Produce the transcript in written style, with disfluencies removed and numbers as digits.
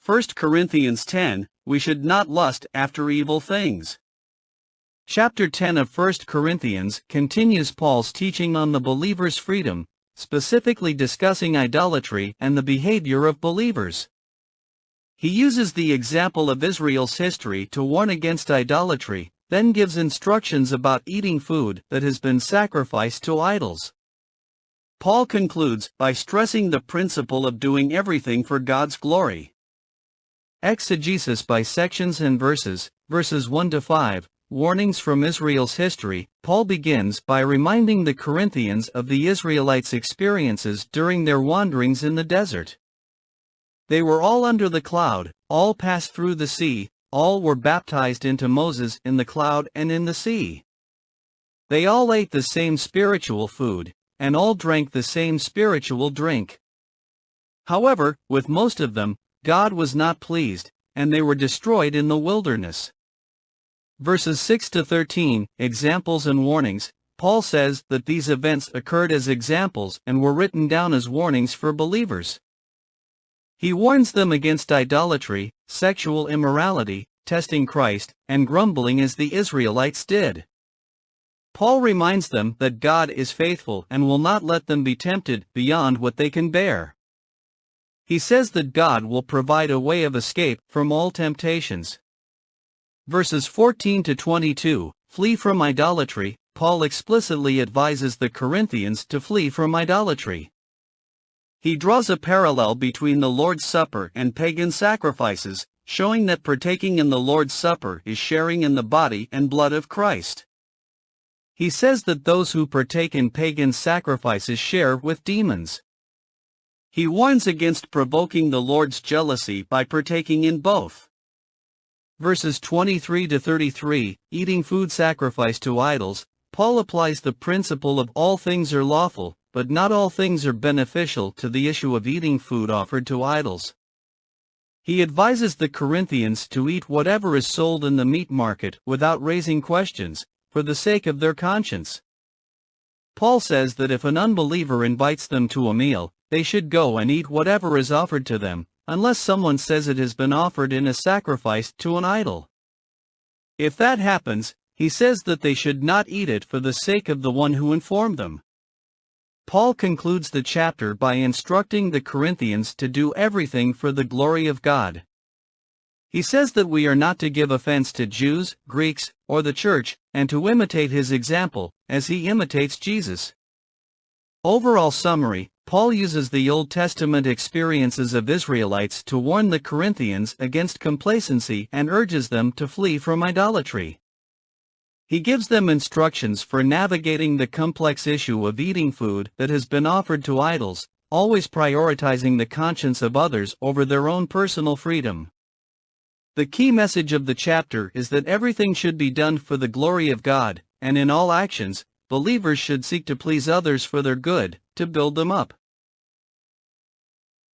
1 Corinthians 10, we should not lust after evil things. Chapter 10 of 1 Corinthians continues Paul's teaching on the believer's freedom, specifically discussing idolatry and the behavior of believers. He uses the example of Israel's history to warn against idolatry, then gives instructions about eating food that has been sacrificed to idols. Paul concludes by stressing the principle of doing everything for God's glory. Exegesis by sections and verses 1 to 5, warnings from Israel's history. Paul begins by reminding the Corinthians of the Israelites' experiences during their wanderings in the desert. They were all under the cloud, all passed through the sea, all were baptized into Moses in the cloud and in the sea. They all ate the same spiritual food, and all drank the same spiritual drink. However, with most of them, God was not pleased, and they were destroyed in the wilderness. Verses 6 to 13, examples and warnings. Paul says that these events occurred as examples and were written down as warnings for believers. He warns them against idolatry, sexual immorality, testing Christ, and grumbling as the Israelites did. Paul reminds them that God is faithful and will not let them be tempted beyond what they can bear. He says that God will provide a way of escape from all temptations. Verses 14 to 22, flee from idolatry. Paul explicitly advises the Corinthians to flee from idolatry. He draws a parallel between the Lord's Supper and pagan sacrifices, showing that partaking in the Lord's Supper is sharing in the body and blood of Christ. He says that those who partake in pagan sacrifices share with demons. He warns against provoking the Lord's jealousy by partaking in both. Verses 23 to 33, eating food sacrificed to idols. Paul applies the principle of all things are lawful, but not all things are beneficial to the issue of eating food offered to idols. He advises the Corinthians to eat whatever is sold in the meat market without raising questions, for the sake of their conscience. Paul says that if an unbeliever invites them to a meal, they should go and eat whatever is offered to them, unless someone says it has been offered in a sacrifice to an idol. If that happens, he says that they should not eat it for the sake of the one who informed them. Paul concludes the chapter by instructing the Corinthians to do everything for the glory of God. He says that we are not to give offense to Jews, Greeks, or the church, and to imitate his example, as he imitates Jesus. Overall summary, Paul uses the Old Testament experiences of Israelites to warn the Corinthians against complacency and urges them to flee from idolatry. He gives them instructions for navigating the complex issue of eating food that has been offered to idols, always prioritizing the conscience of others over their own personal freedom. The key message of the chapter is that everything should be done for the glory of God, and in all actions, believers should seek to please others for their good, to build them up.